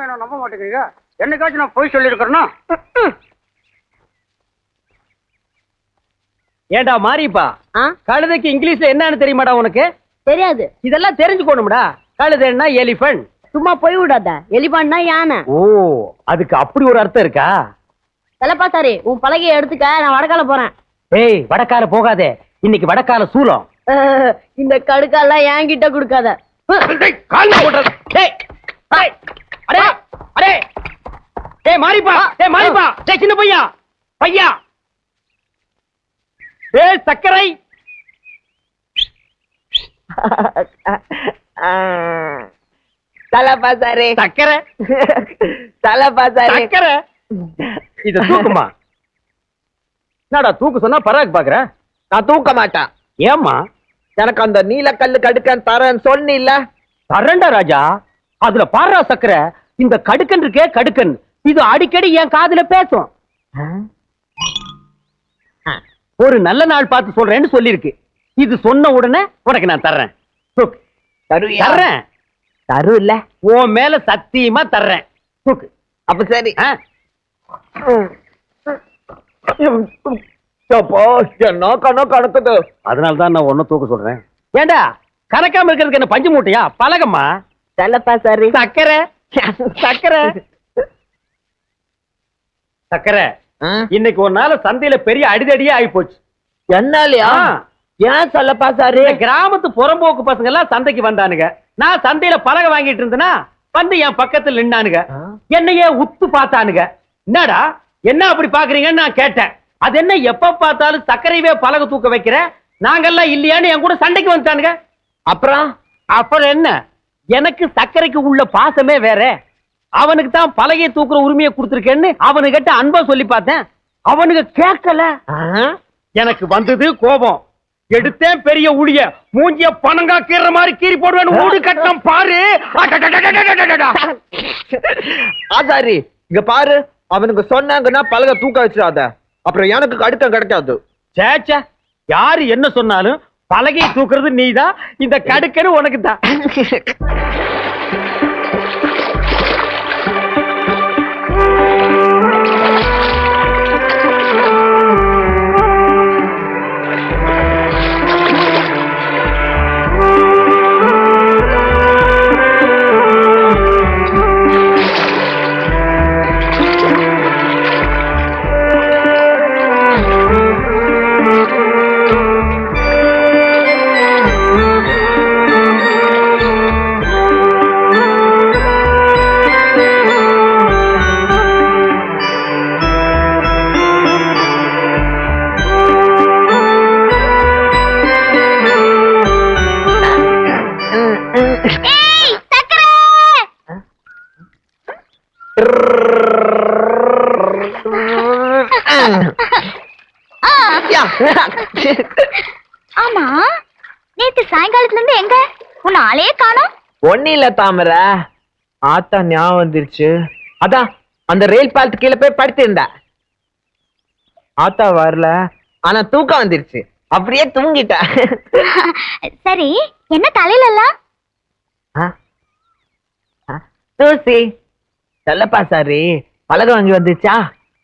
என்ன நம்ப மாட்டேங்கிறீங்க? என்னைக்காச்சும் நான் போய் சொல்லியிருக்கிறேன்னா? ஏண்டா மாரிப்பா, கழுதைக்கு இங்கிலீஷ்ல என்னன்னு தெரியுமாடா உனக்கு? தெரியாது. இதெல்லாம் தெரிஞ்சுக்கணும்டா. கழுதைன்னா எலிபென்ட். சும்மா போய் விடாத. எலிபான்னா யானை. ஓ, அதுக்கு அப்படி ஒரு அர்த்தம் இருக்கா? செல்லப்பா சாரி, உன் பலகையை எடுத்துக்க, நான் வடக்கால போறேன். ஏய், வடக்கால போகாதே, இன்னைக்கு வடக்கால சூலம். இந்த கடுக்காலாம் என்கிட்ட கொடுக்காத. மாரிப்பா, மாரிப்பா, சின்ன பையா பையா, சக்கரை. தலப்பாசாரே சக்கரை, தலப்பாசாரே சக்கரை. இத தூக்குமா? என்னடா தூக்கு சொன்னா பராக் பாக்குற? நான் தூக்க மாட்டேன். ஏம்மா? எனக்கு அந்த நீலக்கல்லு கடுக்கன் தரேன்னு சொன்னில்ல. தரண்டா ராஜா, அதுல பாரா சக்கரை. இந்த கடுக்கன் இருக்கே கடுக்கன், இது அடிக்கடி என் காதுல பேசும். ஒரு நல்ல நாள் பார்த்து சொல்றேன்னு சொல்லிருக்கு. இது சொன்ன உடனே உனக்கு நான் தர்றேன். தர்றேன். தரு இல்ல, உன் மேல சத்தியமா தர்றேன். அப்ப சரி. கணக்குது. அதனாலதான் நான் ஒன்னும் தூக்க சொல்றேன். ஏண்டா கணக்காம இருக்கிறதுக்கு என்ன பஞ்சு மூட்டையா? பழகம்மா. தலப்பாசாரே சக்கரை, சக்கரை, சக்கரை. இன்னைக்கு ஒரு நாள் சந்தையில பெரிய அடிதடியே ஆகி போச்சு. என்னாலயா? ஏன் சொல்லப்பாசாரு? கிராமத்து புறம்போக்கு பசங்க எல்லாம் சந்தைக்கு வந்தானுங்க. நான் சந்தையில பலகை வாங்கிட்டு இருந்தேன்னா வந்து என் பக்கத்துல நின்னானுங்க. என்னையே உத்து பார்த்தானுங்க. என்னடா என்ன அப்படி பாக்குறீங்கன்னு நான் கேட்டேன். அது என்ன எப்ப பார்த்தாலும் சர்க்கரைவே பலகை தூக்க வைக்கிற, நாங்கெல்லாம் இல்லையான்னு என் கூட சண்டைக்கு வந்துட்டானுங்க. அப்புறம் என்ன, எனக்கு சர்க்கரைக்கு உள்ள பாசமே வேற. அவனுக்கு தான் பலகையை தூக்குற உரிமையை கொடுத்துருக்கேன்னு அவனுகிட்ட அன்பா சொல்லி பார்த்தேன். அவனுக்கு கேட்கல. எனக்கு வந்தது கோபம். எடுத்தேன் பெரிய ஊழிய, மூஞ்சிய பணங்கா கீற மாதிரி கீறி போடுவேன். ஊடு கட்டம் பாரு. ஆசாரி இங்க பாரு, அவனுக்கு சொன்னாங்கன்னா பலகை தூக்க வச்சிடாத, அப்புறம் எனக்கு கடுக்கம் கிடைக்காது. சேச்சா, யாரு என்ன சொன்னாலும் பலகையை தூக்குறது நீதான், இந்த கடுக்கன்னு உனக்கு தான். ஆமா, நேத்து சாயங்காலத்துல இருந்து எங்க உன்னை ஆளே காணோம்? ஒண்ணு இல்ல தாமரை, ஆத்தா ஞாபகம் வந்துருச்சு. அதான் அந்த ரயில் பாலத்து கீழே போய் படுத்திருந்தா. ஆத்தா வரல, ஆனா தூக்கம் வந்துருச்சு, அப்படியே தூங்கிட்டா. சரி, என்ன தலையில எல்லாம் தூசி? செல்லப்பா சாரி பலகை வாங்கி வந்துச்சா,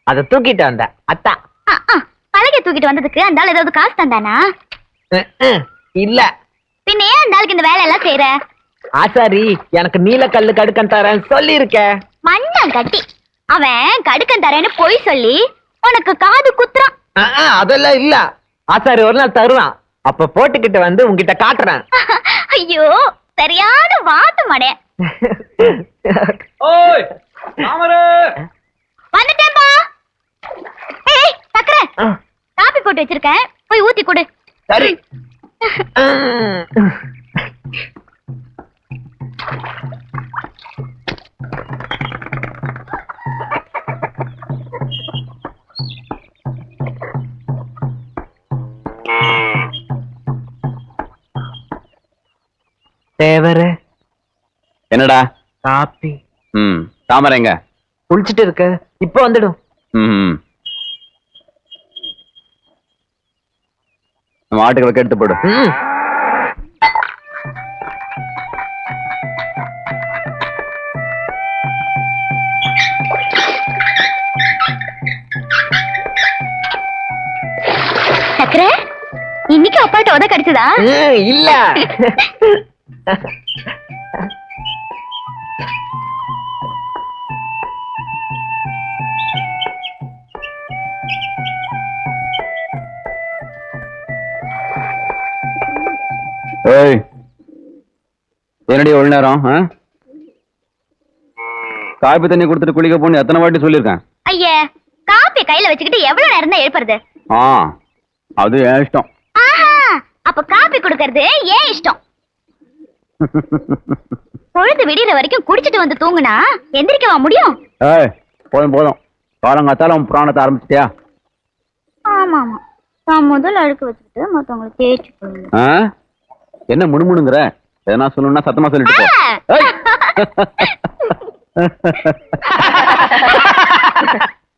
அதை தூக்கிட்டு வந்த அத்தா. பலகை தூக்கிட்டு வந்ததுக்கு அந்த ஆள் ஏதாவது காசு தந்தானா? இல்ல. பின்ன ஏன் அந்த ஆளுக்கு இந்த வேலை எல்லாம் செய்யற? ஆசாரி எனக்கு நீலக்கல்லு கடுக்கன் தரேன் சொல்லி இருக்க. மண்ணம் கட்டி அவன் கடுக்கன் தரேன்னு பொய் சொல்லி உனக்கு காது குத்துறான். அதெல்லாம் இல்ல, ஆசாரி ஒரு நாள் தருவான், அப்ப போட்டுக்கிட்டு வந்து உங்ககிட்ட காட்டுறேன். ஐயோ, சரியான வாத்து மடே. வந்துட்டேன்பா. ஏய் சக்கரை, காபி போட்டு வச்சிருக்கேன், போய் ஊத்தி கொடு. சரி. தேவர என்னடா காப்பி? தாமரைங்க குளிச்சிட்டு இருக்க, இப்ப வந்துடும். நம்ம ஆட்டுகளுக்கு எடுத்து போடு. சக்கர இன்னைக்கு அப்பாட்ட உத கிடைச்சதா? இல்ல. ஏய், என்னடி ஒரு நேரம் காப்பி தண்ணி கொடுத்துட்டு குளிக்க போன்னு எத்தனை வாட்டி சொல்லியிருக்கேன். ஐயே, காப்பி கையில வச்சுக்கிட்டு எவ்வளவு நேரம் தான் எழுப்புறது? ஆ, அது என் இஷ்டம். ஆஹா, அப்ப காப்பி குடுக்கறது ஏன் இஷ்டம்? பொழுது விடியற வரைக்கும் குடிச்சிட்டு வந்து தூங்குனா எந்திரிக்கவா முடியும்? ஏய், போதும் போதும், காலங்காத்தால உன் புராணத்தை ஆரம்பிச்சிட்டியா? ஆமா ஆமா, நான் முதல்ல அழுக்கு வச்சுக்கிட்டு மத்தவங்களை தேய்ச்சி போடுங்க. ஆ? என்ன முணுமுணுங்கிற? எதனா சொல்லணும்னா சத்தமா சொல்லிட்டு போ. ஏய்.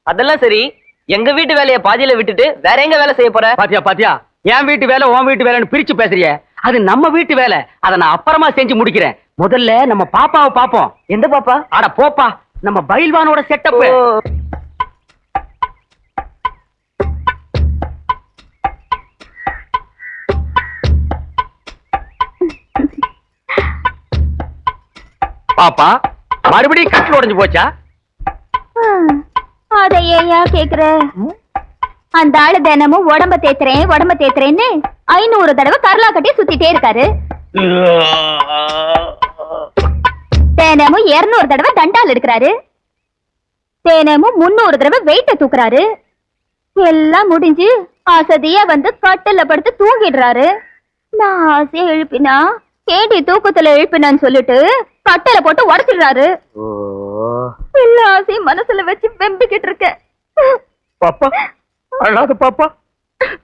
அதெல்லாம் சரி, எங்க வீட்டு வேலைய பாதியில விட்டுட்டு வேற எங்க வேலை செய்ய போற? பாத்தியா பாத்தியா, என் வீட்டு வேலை உன் வீட்டு வேலைன்னு பிரிச்சு பேசுறியே. அது நம்ம வீட்டு வேலை, அதை நான் அப்புறமா செஞ்சு முடிக்கிறேன். முதல்ல நம்ம பாப்பாவை பாப்போம். எந்த பாப்பா? அட போப்பா, நம்ம பயில்வானோட செட்டப். பாப்பா, மறுபடியும் கட்டில் உடைஞ்சு போச்சா? அத ஏயா கேக்குற? அந்த ஆளு தினமும் உடம்ப தேத்துறேன்னு 500 தடவை கரலா கட்டி சுத்திட்டே இருக்காரு. தினமும் 200 தடவை தண்டால் எடுக்கிறாரு. தினமும் 300 தடவை வெயிட்ட தூக்குறாரு. எல்லாம் முடிஞ்சு அசதியா வந்து கட்டில படுத்து தூங்கிடுறாரு. நான் ஆசையா எழுப்பினா கேடி தூக்கத்துல எழுப்பினான்னு சொல்லிட்டு கட்டில போட்டு உடைச்சிடுறாரு. எல்லா ஆசையும் மனசுல வச்சு வெம்பிக்கிட்டு இருக்கேன். பாப்பா, அழாத பாப்பா.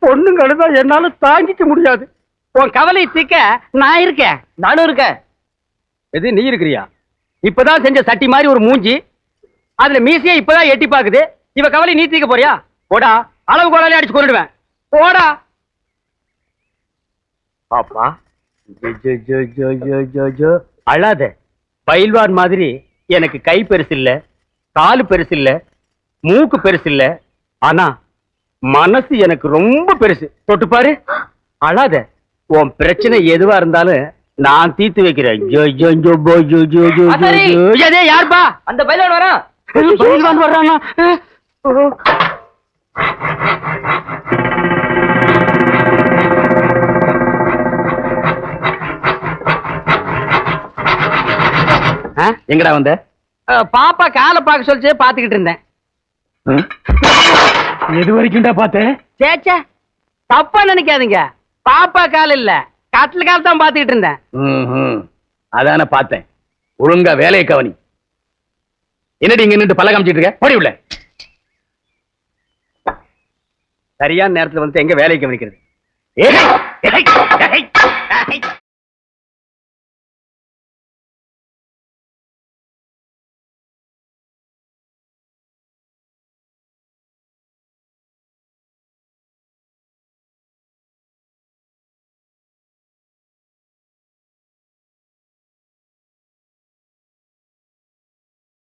பொண்ணுங்க அழுதா என்னால தாங்கிக்க முடியாது. உன் கவலை தீக்க நான் இருக்கேன். நானும் இருக்கேன். எது, நீ இருக்கிறியா? இப்பதான் செஞ்ச சட்டி மாதிரி ஒரு மூஞ்சி, அதுல மீசையா இப்பதான் எட்டி பாக்குது. இவ கவலை நீ தீக்க போறியா? போடா, அளவு கோலாலே அடிச்சு கொண்டுடுவேன். போடா பாப்பா. அழாத. பயில்வான் மாதிரி எனக்கு கை பெருசு இல்ல, காலு பெருசு இல்ல, மூக்கு பெருசு இல்ல, ஆனா மனசு எனக்கு ரொம்ப பெருசு. தொட்டு பாரு. அழாத. உன் பிரச்சனை எதுவா இருந்தாலும் நான் தீர்த்து வைக்கிறேன். யாருப்பா? அந்த பையன் வரான். பயில்வான் வர்றானா? எங்கடா வந்த? பாப்பா காலை பார்க்க சொல்லிச்சு, பாத்துக்கிட்டு இருந்தேன். எது வரைக்கும்டா பார்த்தேன்? சேச்சா, தப்பா நினைக்காதீங்க. பாப்பா கால் இல்ல, கட்டில் கால் தான் பாத்துக்கிட்டு இருந்தேன். அதான பார்த்தேன். ஒழுங்கா வேலையை கவனி. என்னடி இங்க நின்று பல்ல காமிச்சிட்டு இருக்க? ஓடி உள்ள. சரியான நேரத்துல வந்து எங்க வேலையை கவனிக்கிறது?